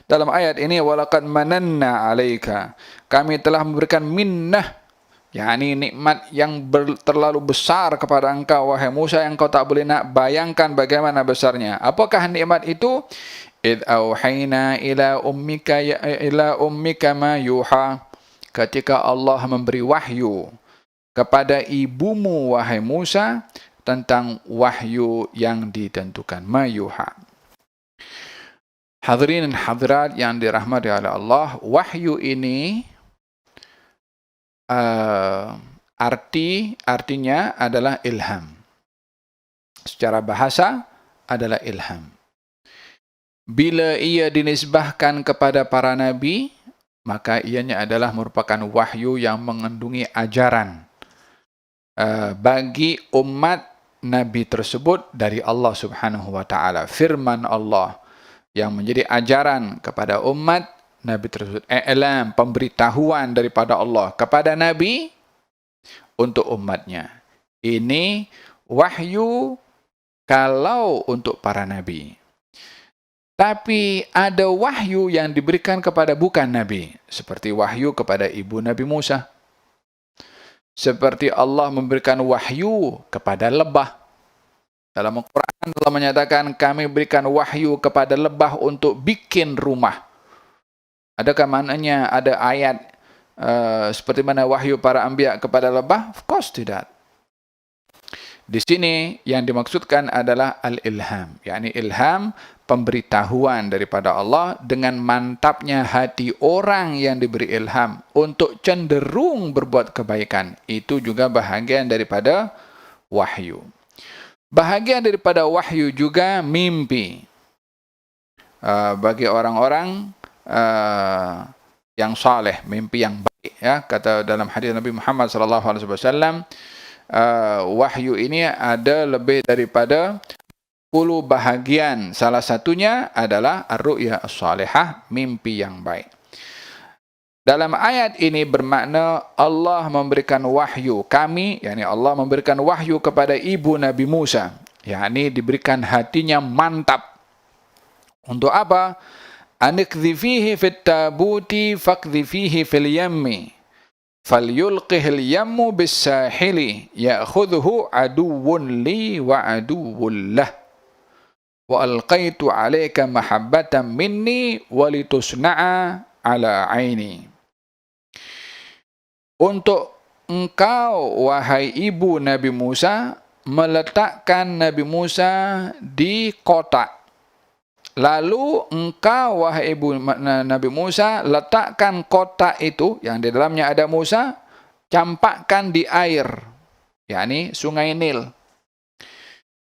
Dalam ayat ini, walaqad mananna 'alaika, kami telah memberikan minnah, yakni nikmat yang terlalu besar kepada engkau wahai Musa yang kau tak boleh nak bayangkan bagaimana besarnya. Apakah nikmat itu? Id auhayna ila ummika ma yuha, ketika Allah memberi wahyu kepada ibumu wahai Musa tentang wahyu yang ditentukan, ma yuha. Hadirin dan hadirat yang dirahmati oleh Allah, wahyu ini artinya adalah ilham. Secara bahasa adalah ilham. Bila ia dinisbahkan kepada para nabi, maka ianya adalah merupakan wahyu yang mengandungi ajaran bagi umat nabi tersebut dari Allah Subhanahu wa taala. Firman Allah yang menjadi ajaran kepada umat nabi tersebut, i'lam, pemberitahuan daripada Allah kepada nabi untuk umatnya. Ini wahyu kalau untuk para nabi. Tapi ada wahyu yang diberikan kepada bukan nabi, seperti wahyu kepada ibu Nabi Musa. Seperti Allah memberikan wahyu kepada lebah. Dalam Al-Quran Allah menyatakan, kami berikan wahyu kepada lebah untuk bikin rumah. Adakah maknanya ada ayat seperti mana wahyu para anbiya kepada lebah? Of course tidak. Di sini yang dimaksudkan adalah al-ilham, yakni ilham, pemberitahuan daripada Allah dengan mantapnya hati orang yang diberi ilham untuk cenderung berbuat kebaikan. Itu juga bahagian daripada wahyu. Bahagian daripada wahyu juga mimpi. Bagi orang-orang yang saleh, mimpi yang baik, ya, kata dalam hadis Nabi Muhammad SAW, wahyu ini ada lebih daripada 10 bahagian. Salah satunya adalah ar-ru'ya as-salihah, mimpi yang baik. Dalam ayat ini bermakna Allah memberikan wahyu, kami, yakni Allah memberikan wahyu kepada ibu Nabi Musa, yakni diberikan hatinya mantap. Untuk apa? Anikdhifihi fit tabuti fakdhifihi fil yammi falyulqihil yammu bis-sahili ya'khudhuhu aduwwun li wa aduwwun lah wa alqaitu 'alaika mahabbatan minni walitusna'a 'ala 'aini. Untuk engkau wahai ibu Nabi Musa, meletakkan Nabi Musa di kotak. Lalu engkau wahai ibu Nabi Musa, letakkan kotak itu yang di dalamnya ada Musa, campakkan di air, yakni sungai Nil.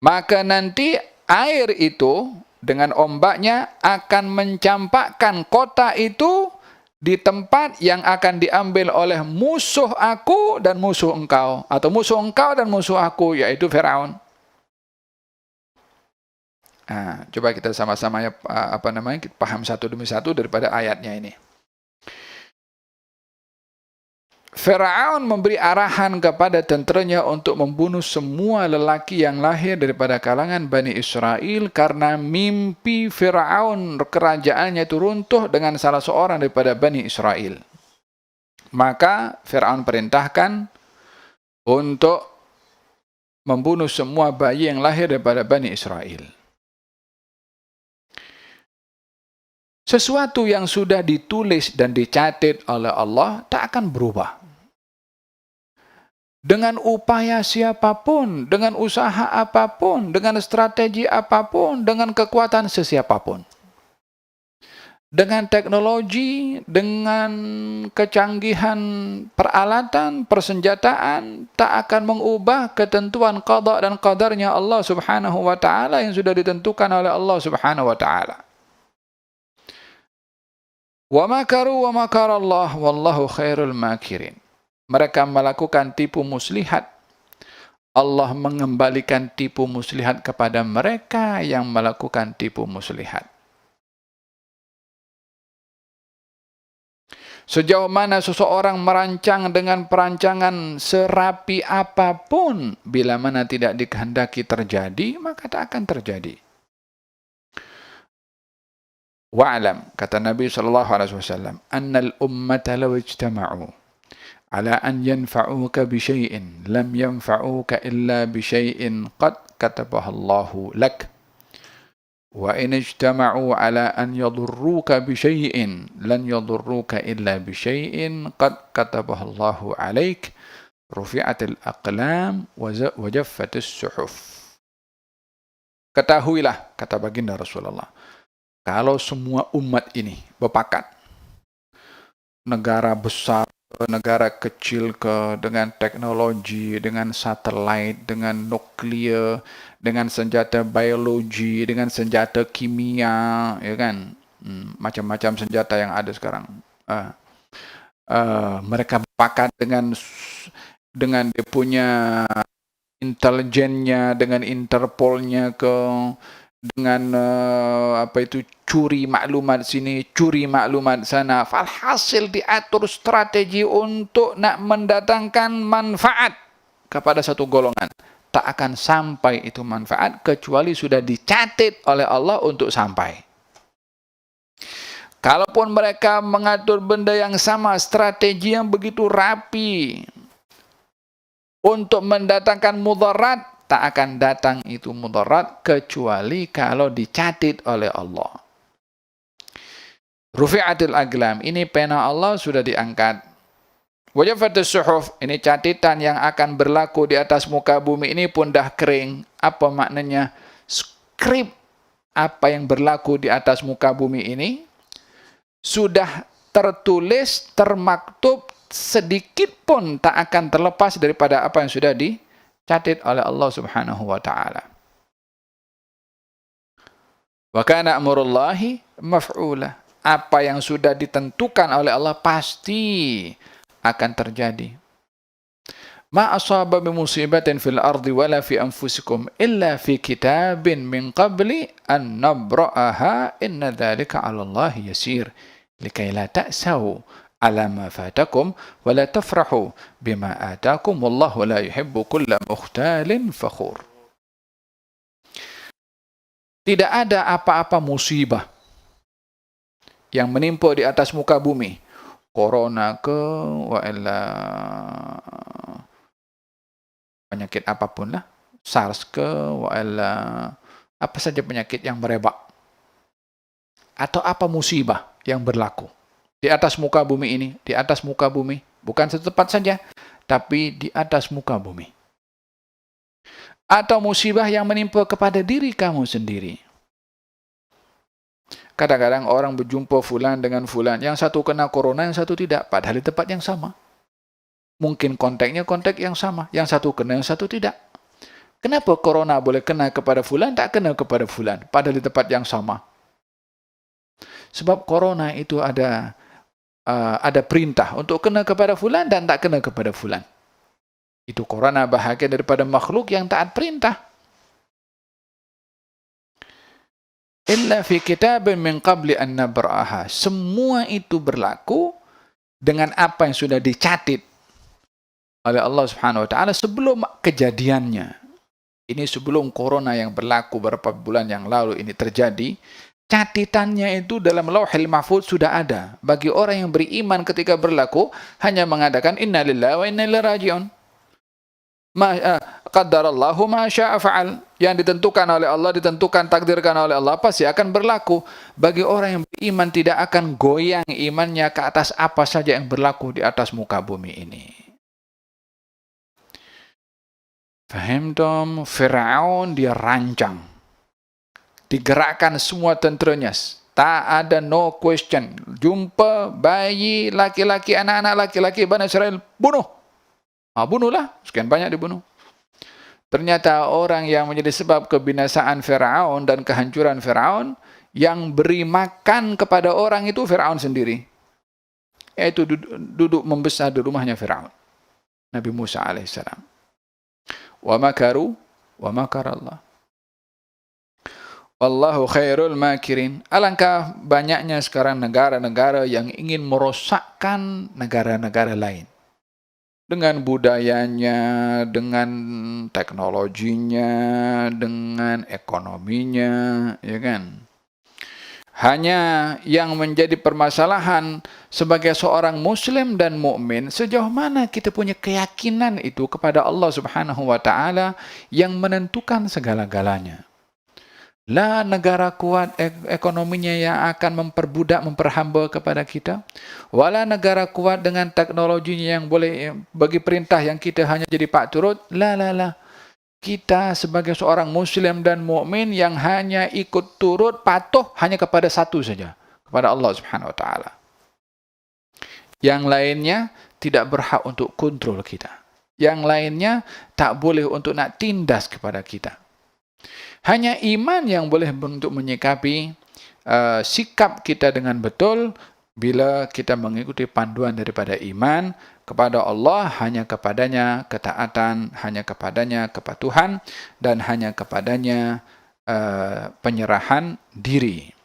Maka nanti air itu dengan ombaknya akan mencampakkan kotak itu di tempat yang akan diambil oleh musuh aku dan musuh engkau, atau musuh engkau dan musuh aku, yaitu Firaun. Coba kita sama-sama kita paham satu demi satu daripada ayatnya ini. Firaun memberi arahan kepada tenteranya untuk membunuh semua lelaki yang lahir daripada kalangan Bani Israel karena mimpi Firaun kerajaannya itu runtuh dengan salah seorang daripada Bani Israel. Maka Firaun perintahkan untuk membunuh semua bayi yang lahir daripada Bani Israel. Sesuatu yang sudah ditulis dan dicatat oleh Allah tak akan berubah. Dengan upaya siapapun, dengan usaha apapun, dengan strategi apapun, dengan kekuatan sesiapapun. Dengan teknologi, dengan kecanggihan peralatan, persenjataan, tak akan mengubah ketentuan qada dan qadarnya Allah Subhanahu wa taala yang sudah ditentukan oleh Allah Subhanahu wa taala. Wa makaru wa makarallah wallahu khairul makirin. Mereka melakukan tipu muslihat. Allah mengembalikan tipu muslihat kepada mereka yang melakukan tipu muslihat. Sejauh mana seseorang merancang dengan perancangan serapi apapun, bila mana tidak dikehendaki terjadi, maka tak akan terjadi. Wa'lam, kata Nabi SAW, annal ummata law ijtama'u ala an yanfa'uka bisyai'in lam yanfa'uka illa bisyai'in qad katabaha Allahu lak. Wa in ijtama'u ala an yadurruka bisyai'in lan yadurruka illa bisyai'in qad katabaha Allahu 'alaik. Rufi'atil aqlam wa jaffatis suhuf. Ketahuilah, kata baginda Rasulullah, kalau semua umat ini berpakat, negara besar, negara kecil dengan teknologi, dengan satelit, dengan nuklir, dengan senjata biologi, dengan senjata kimia, ya kan, macam-macam senjata yang ada sekarang. Mereka berpakat dengan dia punya intelijennya, dengan Interpolnya dengan curi maklumat sini, curi maklumat sana. Falhasil diatur strategi untuk nak mendatangkan manfaat kepada satu golongan. Tak akan sampai itu manfaat kecuali sudah dicatat oleh Allah untuk sampai. Kalaupun mereka mengatur benda yang sama, strategi yang begitu rapi untuk mendatangkan mudarat, tak akan datang itu mudarat kecuali kalau dicatat oleh Allah. Rufi'atil aqlam, ini pena Allah sudah diangkat. Wajafatis suhuf, ini catatan yang akan berlaku di atas muka bumi ini pun dah kering. Apa maknanya? Skrip apa yang berlaku di atas muka bumi ini sudah tertulis, termaktub, sedikit pun tak akan terlepas daripada apa yang sudah dicatat oleh Allah Subhanahu wa taala. Wa kana amrullahi maf'ula. Apa yang sudah ditentukan oleh Allah pasti akan terjadi. Ma asaba min musibatin fil ardi wala fi anfusikum illa fi kitabin min qabli an nabra'aha inna dzalika 'ala Allahi yasir likai la ta'sau ala ma fatakum wa la tafrahu bima atakum wallahu la yuhibbu kulla mukhtalin fakhur. Tidak ada apa-apa musibah yang menimpa di atas muka bumi, corona ke wa'illa penyakit apapun lah, SARS ke wa'illa apa saja penyakit yang merebak, atau apa musibah yang berlaku di atas muka bumi ini, di atas muka bumi, bukan satu tempat saja, tapi di atas muka bumi. Atau musibah yang menimpa kepada diri kamu sendiri. Kadang-kadang orang berjumpa fulan dengan fulan, yang satu kena corona, yang satu tidak, padahal di tempat yang sama. Mungkin kontaknya kontak yang sama, yang satu kena, yang satu tidak. Kenapa corona boleh kena kepada fulan, tak kena kepada fulan, padahal di tempat yang sama? Sebab corona itu ada perintah untuk kena kepada fulan dan tak kena kepada fulan. Itu corona bahagian daripada makhluk yang taat perintah. Illa fi kitabin min qabli an nabra'aha. Semua itu berlaku dengan apa yang sudah dicatat oleh Allah Subhanahu wa taala sebelum kejadiannya. Ini sebelum corona yang berlaku beberapa bulan yang lalu ini terjadi. Catatannya itu dalam Lauhil Mahfuz sudah ada. Bagi orang yang beriman ketika berlaku hanya mengatakan inna lillahi wa inna ilaihi raji'un. Qaddarallahu ma syaa fa'al. Yang ditentukan oleh Allah, ditentukan, takdirkan oleh Allah pasti akan berlaku. Bagi orang yang beriman tidak akan goyang imannya ke atas apa saja yang berlaku di atas muka bumi ini. Fahimtum? Fir'aun dia rancang, digerakkan semua tenteranya, tak ada no question. Jumpa bayi laki-laki, anak-anak laki-laki Bani Israel, bunuh. Bunuhlah, sekian banyak dibunuh. Ternyata orang yang menjadi sebab kebinasaan Firaun dan kehancuran Firaun, yang beri makan kepada orang itu Firaun sendiri. Yaitu duduk membesar di rumahnya Firaun, Nabi Musa alaihissalam. Wa makaru wa makarallah. Wallahu khairul makirin. Alangkah banyaknya sekarang negara-negara yang ingin merosakkan negara-negara lain. Dengan budayanya, dengan teknologinya, dengan ekonominya, ya kan? Hanya yang menjadi permasalahan sebagai seorang muslim dan mukmin, sejauh mana kita punya keyakinan itu kepada Allah Subhanahu wa taala yang menentukan segala-galanya. Lah negara kuat ekonominya yang akan memperbudak, memperhamba kepada kita. Wala negara kuat dengan teknologinya yang boleh bagi perintah yang kita hanya jadi pak turut. La. Kita sebagai seorang muslim dan mukmin yang hanya ikut turut patuh hanya kepada satu saja, kepada Allah Subhanahu wa taala. Yang lainnya tidak berhak untuk kontrol kita. Yang lainnya tak boleh untuk nak tindas kepada kita. Hanya iman yang boleh untuk menyikapi sikap kita dengan betul bila kita mengikuti panduan daripada iman kepada Allah, hanya kepadanya ketaatan, hanya kepadanya kepatuhan, dan hanya kepadanya penyerahan diri.